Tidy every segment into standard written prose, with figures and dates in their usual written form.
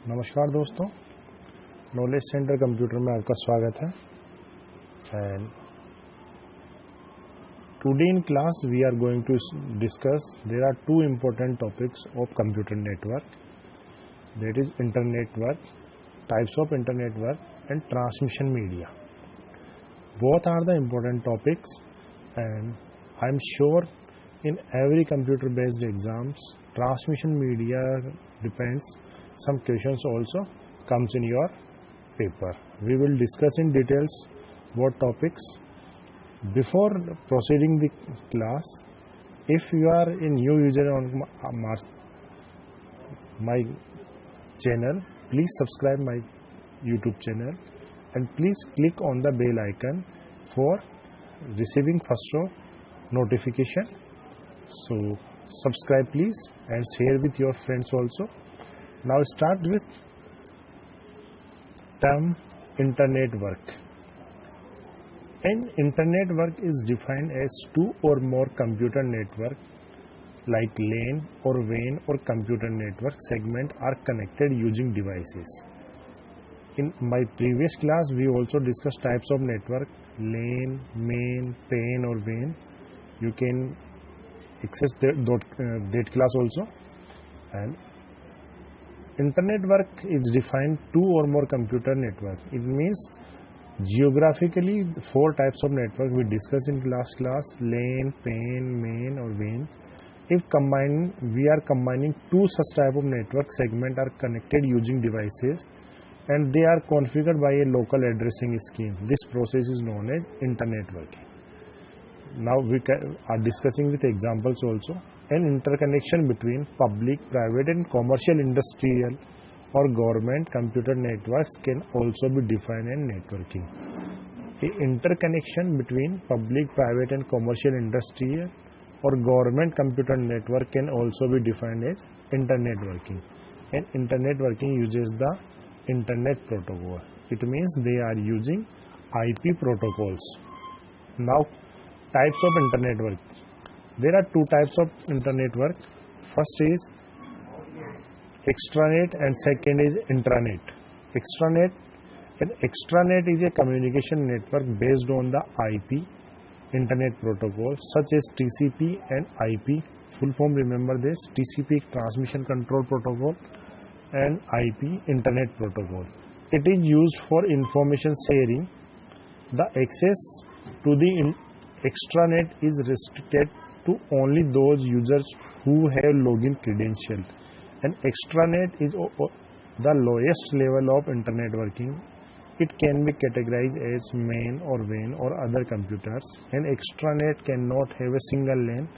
नमस्कार दोस्तों, knowledge centre computer में आपका स्वागत है। And today in class we are going to discuss there are two important topics of computer network, that is internet work, types of internet work and transmission media. Both are the important topics and I am sure in every computer based exams transmission media depends, some questions also comes in your paper. We will discuss in details what topics. Before proceeding the class, if you are a new user on my channel, please subscribe my YouTube channel and please click on the bell icon for receiving first notification. So subscribe please and share with your friends also. Now start with term internet work. And internet work is defined as two or more computer network like LAN or WAN or computer network segment are connected using devices. In my previous class we also discussed types of network: LAN, MAN, PAN or WAN. You can access that class also. And internet work is defined two or more computer network. It means geographically four types of network we discuss in last class: LAN, PAN, MAN or WAN. If we are combining two such type of network segment are connected using devices and they are configured by a local addressing scheme. This process is known as internet working. Now we are discussing with examples also. An interconnection between public, private and commercial, industrial or government computer networks can also be defined as networking. An interconnection between public, private and commercial, industrial or government computer network can also be defined as internet working. And internet working uses the internet protocol. It means they are using IP protocols. Now types of internet work. There are two types of internet work. First is extranet and second is intranet. Extranet is a communication network based on the IP internet protocol such as TCP and IP. Full form remember this: TCP transmission control protocol and IP internet protocol. It is used for information sharing. The access to the extranet is restricted to only those users who have login credential. And extranet is the lowest level of internet working. It can be categorized as MAN or WAN or other computers. An extranet cannot have a single LAN.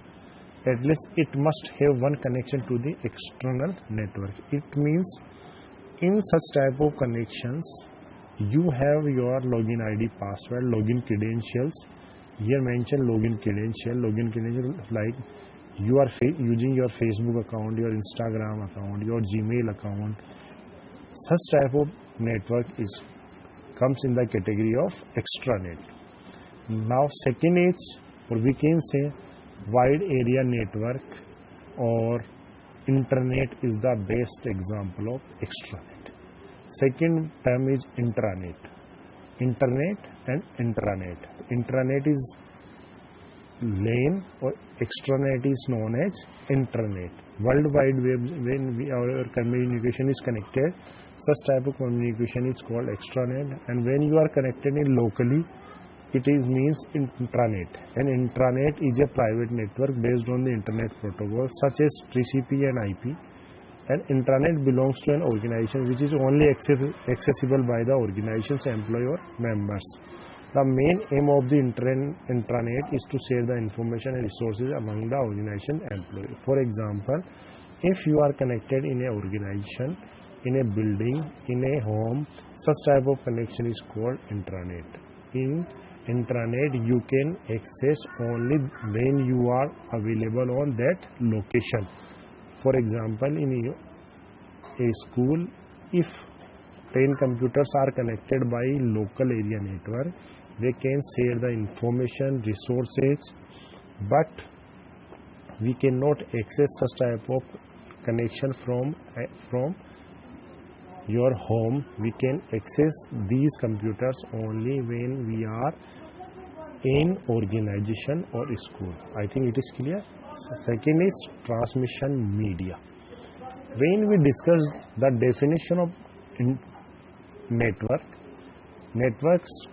At least it must have one connection to the external network. It means in such type of connections you have your login ID, password, login credentials. Here mention login credential like you are using your Facebook account, your Instagram account, your Gmail account. Such type of network comes in the category of extranet. Now second is, or we can say, wide area network or internet is the best example of extranet. Second term is intranet. Internet and intranet. Intranet is LAN or extranet is known as intranet. World Wide Web, when our communication is connected, such type of communication is called extranet. And when you are connected in locally, it means intranet. And intranet is a private network based on the internet protocol such as TCP and IP. And intranet belongs to an organization which is only accessible by the organization's employee or members. The main aim of the intranet is to share the information and resources among the organization employees. For example, if you are connected in an organization, in a building, in a home, such type of connection is called intranet. In intranet, you can access only when you are available on that location. For example, in a school, if 10 computers are connected by local area network, they can share the information, resources, but we cannot access such type of connection from your home, we can access these computers only when we are in organization or school. I think it is clear. Second is transmission media. When we discuss the definition of networks,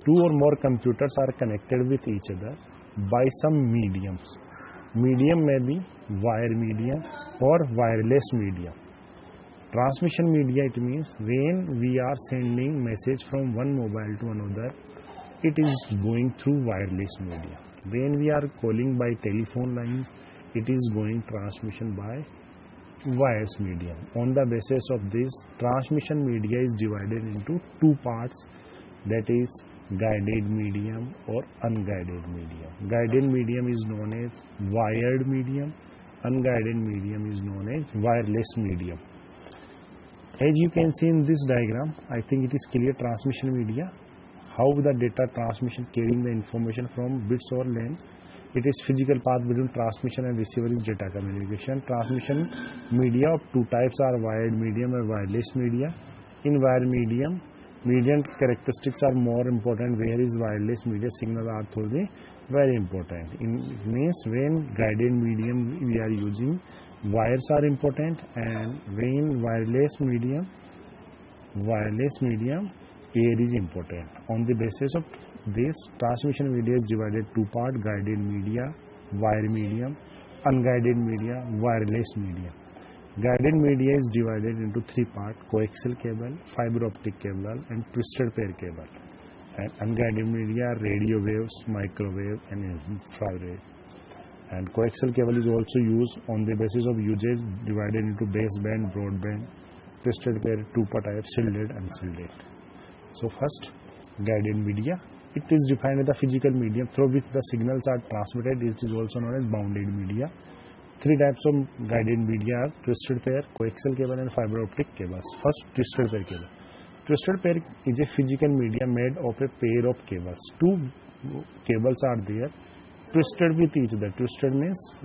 two or more computers are connected with each other by some mediums. Medium may be wire medium or wireless medium. Transmission media, it means when we are sending message from one mobile to another, it is going through wireless media. When we are calling by telephone lines, it is going transmission by wires medium. On the basis of this, transmission media is divided into two parts, that is guided medium or unguided medium. Guided medium is known as wired medium, unguided medium is known as wireless medium. As you can see in this diagram, I think it is clear. Transmission media, how the data transmission carrying the information from bits or length. It is physical path between transmission and receiver is data communication. Transmission media of two types are wired medium and wireless media. In wired medium characteristics are more important, whereas wireless media signal are totally very important. It means when guided medium we are using, wires are important, and when wireless medium air is important. On the basis of this, transmission media is divided two part: guided media, wire medium, unguided media, wireless media. Guided media is divided into three parts: coaxial cable, fiber optic cable, and twisted pair cable. And unguided media are radio waves, microwave, and infrared. And coaxial cable is also used. On the basis of usage, divided into baseband, broadband, twisted pair, two-part type, shielded, unshielded. So first, guided media. It is defined as the physical medium through which the signals are transmitted. It is also known as bounded media. Three types of guided media are twisted pair, coaxial cable, and fiber optic cables. First, twisted pair cable. Twisted pair is a physical medium made of a pair of cables. Two cables are there, twisted with each other. Twisted means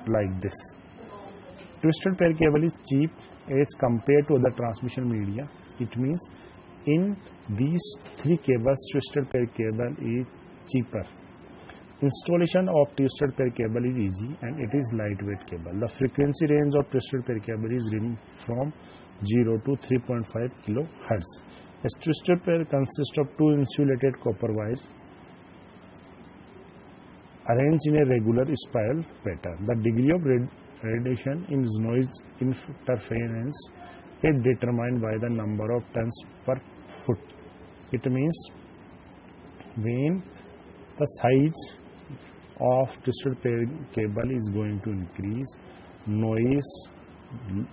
like this. Twisted pair cable is cheap as compared to other transmission media. It means in these three cables, twisted pair cable is cheaper. Installation of twisted pair cable is easy and it is lightweight cable. The frequency range of twisted pair cable is from 0 to 3.5 kHz. A twisted pair consists of two insulated copper wires arranged in a regular spiral pattern. The degree of radiation in noise interference is determined by the number of turns per foot. It means when the size of twisted pair cable is going to increase, noise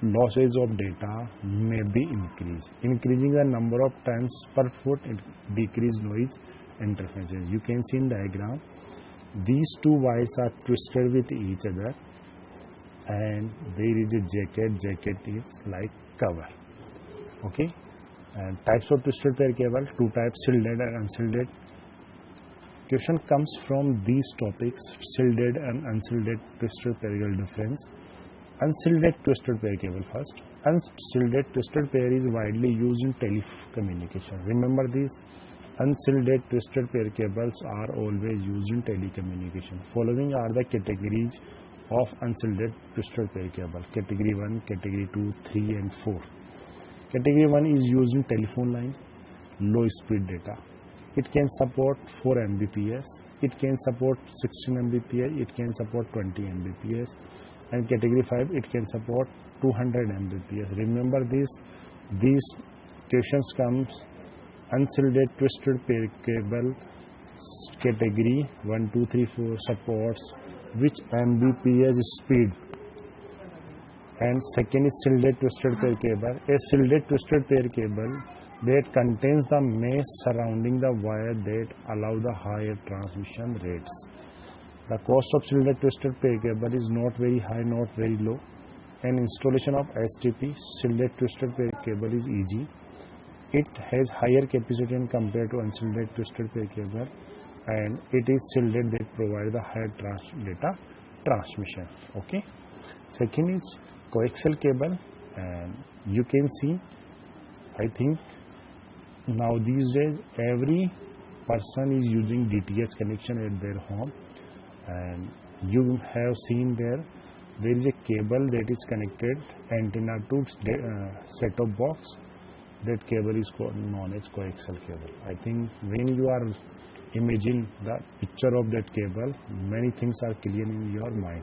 losses of data may be increased. Increasing the number of turns per foot, it decrease noise interferences. You can see in diagram, these two wires are twisted with each other and there is a jacket is like cover. Okay, and types of twisted pair cable, two types, shielded and unshielded. Question comes from these topics: shielded and unshielded twisted pair cable difference. Unshielded twisted pair cable first. Unshielded twisted pair is widely used in telecommunication. Remember this. Unshielded twisted pair cables are always used in telecommunication. Following are the categories of unshielded twisted pair cable: category 1, category 2, 3 and 4. Category 1 is used in telephone line, low speed data. It can support 4 Mbps, it can support 16 Mbps, it can support 20 Mbps, and category 5 it can support 200 Mbps. Remember this, these questions comes unshielded twisted pair cable category 1, 2, 3, 4 supports which Mbps speed, and second is shielded twisted pair cable. A shielded twisted pair cable that contains the mesh surrounding the wire that allow the higher transmission rates. The cost of shielded twisted pair cable is not very high, not very low, and installation of STP shielded twisted pair cable is easy. It has higher capacity compared to unshielded twisted pair cable, and it is shielded that provide the higher data transmission. Okay. Second is coaxial cable, and you can see I think now these days every person is using DTH connection at their home, and you have seen there is a cable that is connected antenna to set-top box. That cable is known as coaxial cable. I think when you are imagine the picture of that cable, many things are clear in your mind.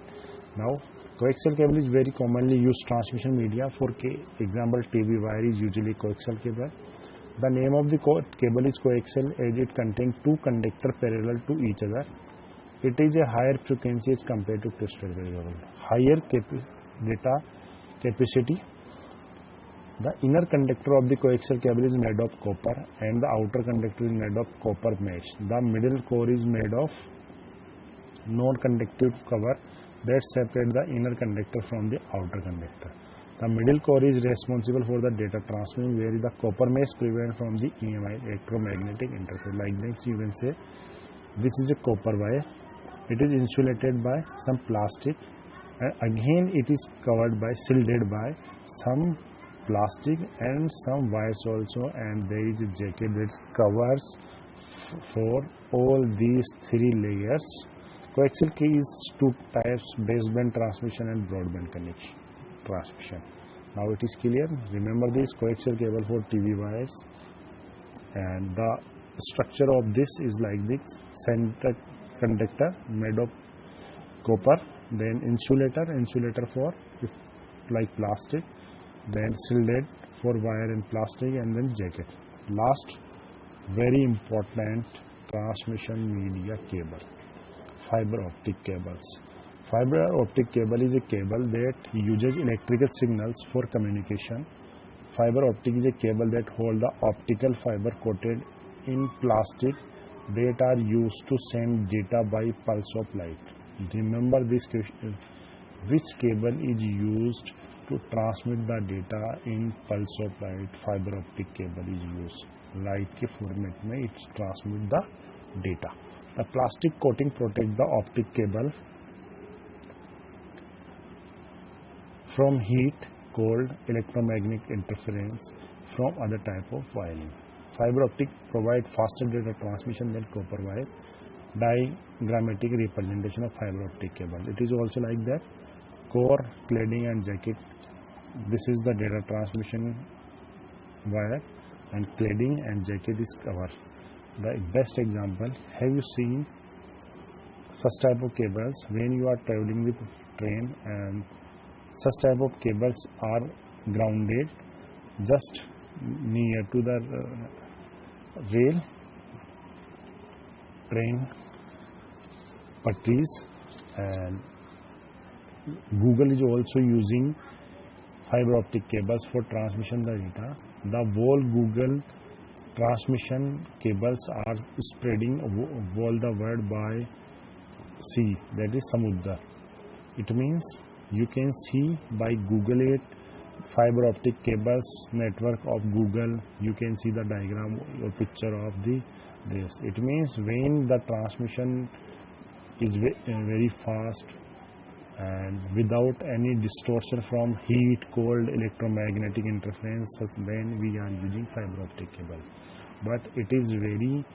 Now coaxial cable is very commonly used transmission media. For example, TV wire is usually coaxial cable. The name of the cable is coaxial as it contains two conductors parallel to each other. It is a higher frequency as compared to twisted cable. Higher data capacity. The inner conductor of the coaxial cable is made of copper and the outer conductor is made of copper mesh. The middle core is made of non-conductive cover that separate the inner conductor from the outer conductor. The middle core is responsible for the data transmission, where the copper mesh prevents from the electromagnetic interference. Like this, you can say this is a copper wire. It is insulated by some plastic, and again it is covered by, shielded by some plastic and some wires also, and there is a jacket that covers for all these three layers. Coaxial key is two types: baseband transmission and broadband connection transmission. Now it is clear. Remember this coaxial cable for TV wires, and the structure of this is like this: center conductor made of copper, then insulator for like plastic, then shielded for wire and plastic, and then jacket. Last, very important transmission media cable, fiber optic cables. Fiber optic cable is a cable that uses electrical signals for communication. Fiber optic is a cable that holds the optical fiber coated in plastic that are used to send data by pulse of light. Remember this question: which cable is used to transmit the data in pulse of light? Fiber optic cable is used. Light के format में it transmit the data. The plastic coating protect the optic cable from heat, cold, electromagnetic interference from other type of wiring. Fiber optic provide faster data transmission than copper wire. Diagrammatic representation of fiber optic cables. It is also like that. Core, cladding and jacket. This is the data transmission wire, and cladding and jacket is cover. The best example, have you seen such type of cables when you are traveling with train, and such type of cables are grounded just near to the rail, train patties, and Google is also using fiber optic cables for transmission the data. The whole Google transmission cables are spreading all the world by sea, that is Samudra. It means you can see by Google it, fiber optic cables network of Google. You can see the diagram or picture of this. It means when the transmission is very fast and without any distortion from heat, cold, electromagnetic interference, then we are using fiber optic cable. But it is very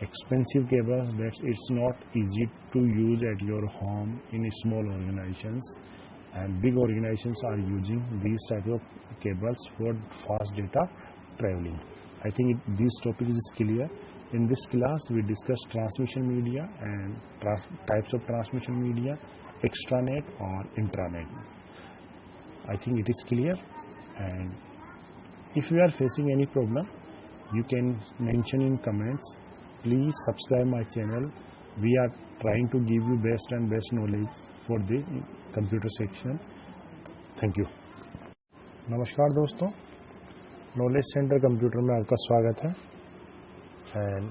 expensive cables that it's not easy to use at your home in small organizations, and big organizations are using these type of cables for fast data traveling. I think this topic is clear. In this class we discussed transmission media and types of transmission media, extranet or intranet. I think it is clear, and if you are facing any problem, you can mention in comments. Please subscribe my channel. We are trying to give you best and best knowledge for the computer section. Thank you. नमस्कार दोस्तों, knowledge centre computer में आपका स्वागत है। And